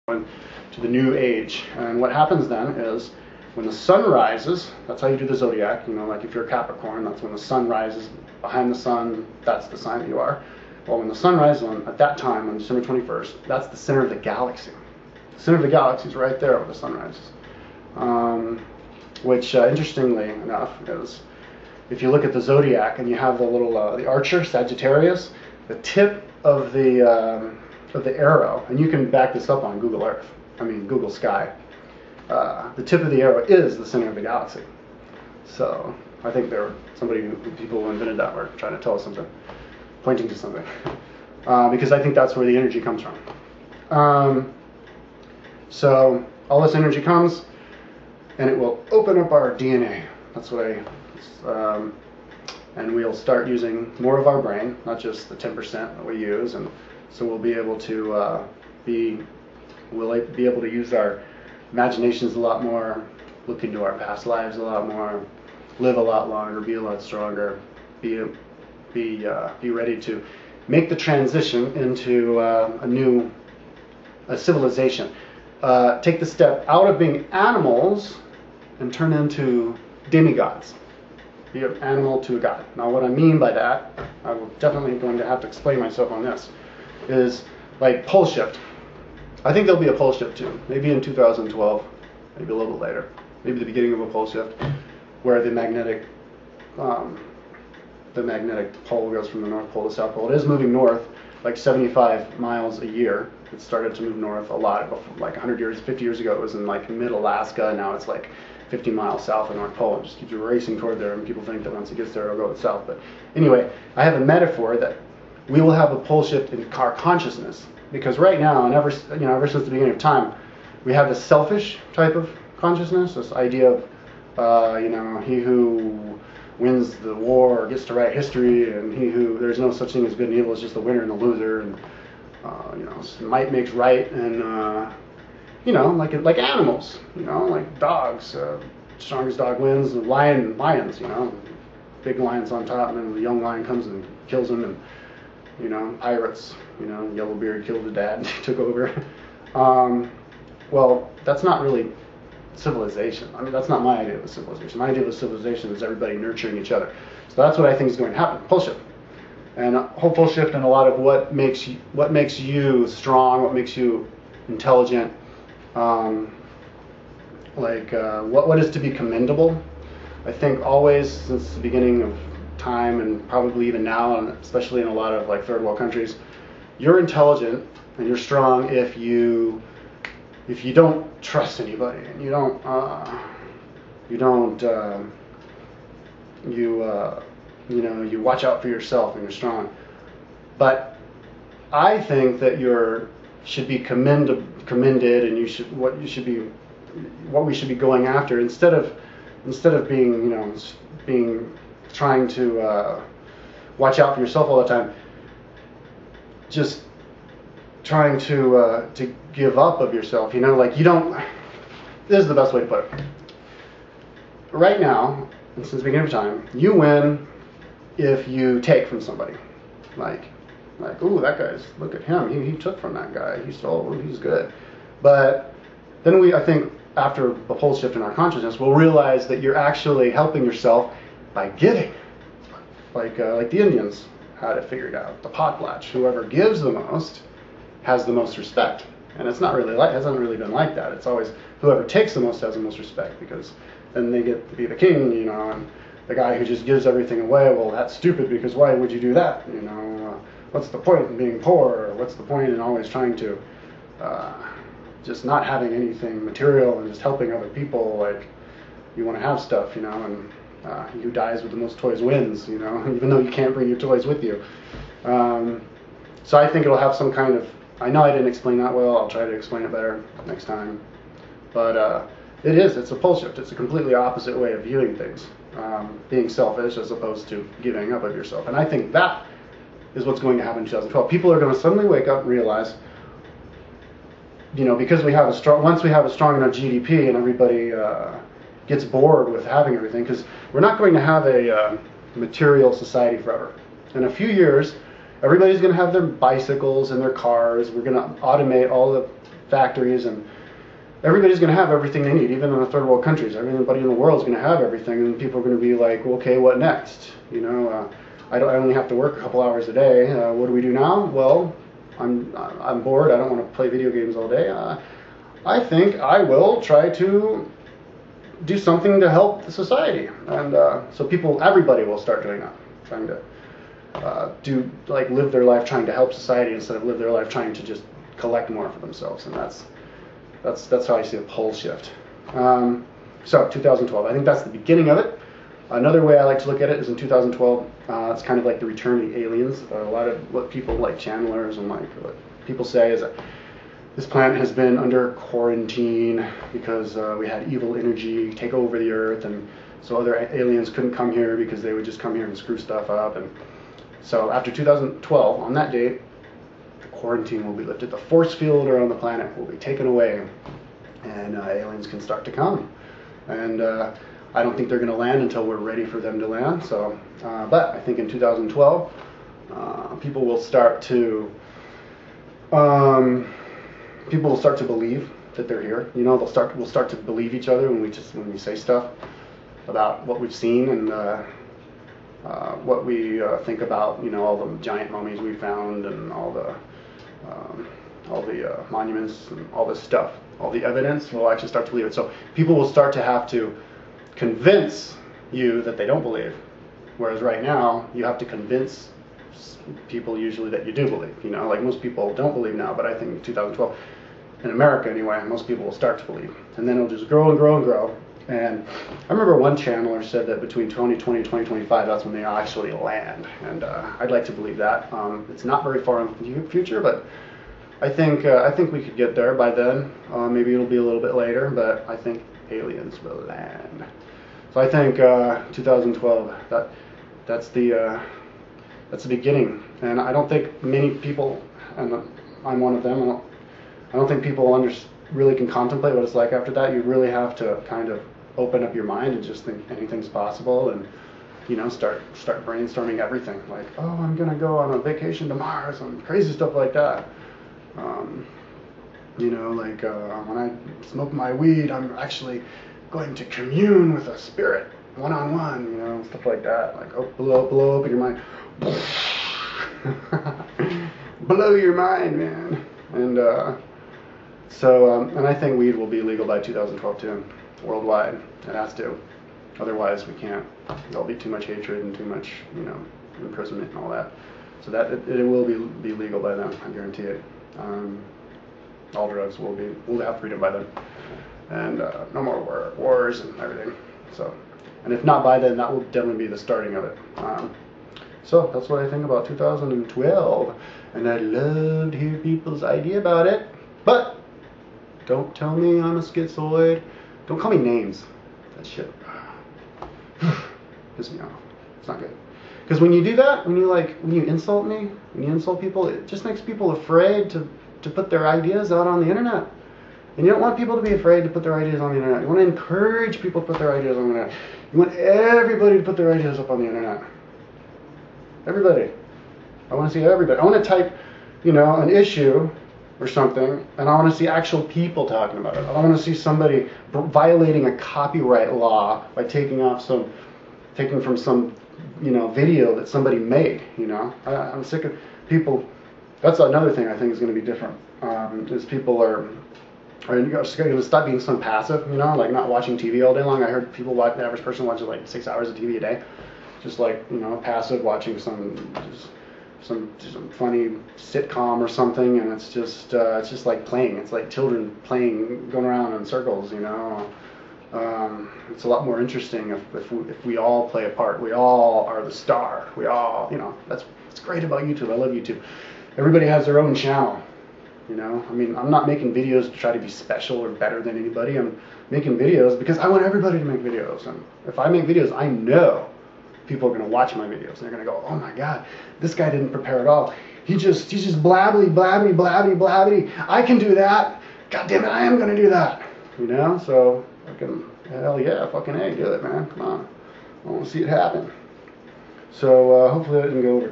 to the new age. And what happens then is when the sun rises, that's how you do the zodiac. You know, like if you're a Capricorn, that's when the sun rises behind the sun, that's the sign that you are. Well, when the sun rises at that time, on December 21st, that's the center of the galaxy. The center of the galaxy is right there where the sun rises. Which, interestingly enough, is if you look at the zodiac and you have the little the Archer, Sagittarius, the tip of the arrow, and you can back this up on Google Earth, Google Sky. The tip of the arrow is the center of the galaxy. So I think people who invented that were trying to tell us something, pointing to something, because I think that's where the energy comes from. So all this energy comes, and it will open up our DNA. That's what and we'll start using more of our brain, not just the 10% that we use, and so we'll be able to be able to use our imaginations a lot more, look into our past lives a lot more, live a lot longer, be a lot stronger, be ready to make the transition into a civilization. Take the step out of being animals and turn into demigods. Be an animal to a god. Now, what I mean by that, I will definitely going to have to explain myself on this, is like pole shift. I think there'll be a pole shift too. Maybe in 2012, maybe a little bit later. Maybe the beginning of a pole shift, where the magnetic pole goes from the North Pole to South Pole. It is moving north, like 75 miles a year. It started to move north a lot, like 100 years, 50 years ago. It was in like mid-Alaska, and now it's like 50 miles south of the North Pole. It just keeps racing toward there, and people think that once it gets there, it'll go south. But anyway, I have a metaphor that we will have a pole shift in our consciousness, because right now, and ever since the beginning of time, we have this selfish type of consciousness, this idea of he who wins the war gets to write history, and there's no such thing as good and evil, it's just the winner and the loser, and might makes right, and like animals, like dogs, strongest dog wins, and lions, big lion's on top, and then the young lion comes and kills him, and pirates, Yellowbeard killed the dad and took over. Well, that's not really civilization. That's not my idea of a civilization. My idea of a civilization is everybody nurturing each other. So that's what I think is going to happen. Pole shift. And a whole pole shift in a lot of what makes you strong, what makes you intelligent, what is to be commendable. I think always since the beginning of time, and probably even now, and especially in a lot of like third world countries, you're intelligent and you're strong if you don't trust anybody, and you watch out for yourself, and you're strong. But I think that you should be commended, and what we should be going after, instead of being trying to watch out for yourself all the time, just trying to give up of yourself. This is the best way to put it. Right now, and since the beginning of time, you win if you take from somebody. Like, ooh, look at him. He took from that guy. He stole. Ooh, he's good. But then I think after the pole shift in our consciousness, we'll realize that you're actually helping yourself by giving. Like the Indians had it figured out. The potlatch. Whoever gives the most has the most respect. And it's not really hasn't really been like that. It's always whoever takes the most has the most respect, because then they get to be the king, and the guy who just gives everything away, well, that's stupid, because why would you do that? What's the point in being poor? Or what's the point in always trying to just not having anything material and just helping other people? Like, you want to have stuff, and who dies with the most toys wins, even though you can't bring your toys with you. So I think it'll have some kind of, I know I didn't explain that well, I'll try to explain it better next time. But it's a pole shift. It's a completely opposite way of viewing things. Being selfish as opposed to giving up of yourself. And I think that is what's going to happen in 2012. People are going to suddenly wake up and realize, because once we have a strong enough GDP and everybody gets bored with having everything, because we're not going to have a material society forever. In a few years, everybody's going to have their bicycles and their cars. We're going to automate all the factories, and everybody's going to have everything they need, even in the third world countries. Everybody in the world is going to have everything, and people are going to be like, well, okay, what next? You know, I only have to work a couple hours a day. What do we do now? Well, I'm bored. I don't want to play video games all day. I think I will try to do something to help the society, and so everybody will start doing that, trying to live their life trying to help society instead of live their life trying to just collect more for themselves, and that's how I see a pole shift. So 2012, I think that's the beginning of it. Another way I like to look at it is in 2012. It's kind of like the return of the aliens. A lot of what people like channelers and like what people say is that this planet has been under quarantine because we had evil energy take over the Earth, and so other aliens couldn't come here because they would just come here and screw stuff up. And so after 2012, on that date, the quarantine will be lifted. The force field around the planet will be taken away, and aliens can start to come. And I don't think they're going to land until we're ready for them to land. So, but I think in 2012, people will start to believe that they're here. You know, we'll start to believe each other when we say stuff about what we've seen and what we think about. You know, all the giant mummies we found and all the monuments and all this stuff, all the evidence. We'll actually start to believe it. So people will start to have to convince you that they don't believe, whereas right now you have to convince people usually that you do believe. You know, like most people don't believe now, but I think in 2012, in America anyway, most people will start to believe, and then it'll just grow and grow and grow. And I remember one channeler said that between 2020 and 2025, that's when they actually land, and I'd like to believe that. It's not very far in the future, but I think we could get there by then. Maybe it'll be a little bit later, but I think aliens will land. So I think 2012, that's the beginning. And I don't think many people, and I'm one of them, I don't think people really can contemplate what it's like after that. You really have to kind of open up your mind and just think anything's possible, and you know, start brainstorming everything. Like, oh, I'm gonna go on a vacation to Mars, and crazy stuff like that. You know, like when I smoke my weed, I'm actually going to commune with a spirit one-on-one, you know, stuff like that. Like, oh, blow up in your mind. Blow your mind, man. And and I think weed will be legal by 2012 too, worldwide. It has to. Otherwise, we can't. There'll be too much hatred and too much, you know, imprisonment and all that. So that it will be legal by then. I guarantee it. All drugs will have freedom by then, and no more wars and everything. So, and if not by then, that will definitely be the starting of it. So that's what I think about 2012, and I'd love to hear people's idea about it. But don't tell me I'm a schizoid. Don't call me names. That shit pisses me off. It's not good. Because when you do that, when you insult me, when you insult people, it just makes people afraid to put their ideas out on the internet. And you don't want people to be afraid to put their ideas on the internet. You want to encourage people to put their ideas on the internet. You want everybody to put their ideas up on the internet. Everybody. I want to see everybody. I want to type, you know, an issue or something, and I want to see actual people talking about it. I want to see somebody violating a copyright law by taking from some, you know, video that somebody made. You know, I'm sick of people. That's another thing I think is going to be different. Is people are going to stop being so passive. You know, like not watching TV all day long. I heard people the average person watches like 6 hours of TV a day, just like, you know, passive watching some funny sitcom or something, and it's just like playing. It's like children playing, going around in circles. You know, it's a lot more interesting if we all play a part. We all are the star. We all, you know, that's what's great about YouTube. I love YouTube. Everybody has their own channel. You know, I mean, I'm not making videos to try to be special or better than anybody. I'm making videos because I want everybody to make videos, and if I make videos, I know people are going to watch my videos, and they're going to go, oh my God, this guy didn't prepare at all. He's just blabbly, I can do that. God damn it, I am going to do that. You know, so hell yeah, fucking A, do it, man. Come on. I want to see it happen. So hopefully that didn't go over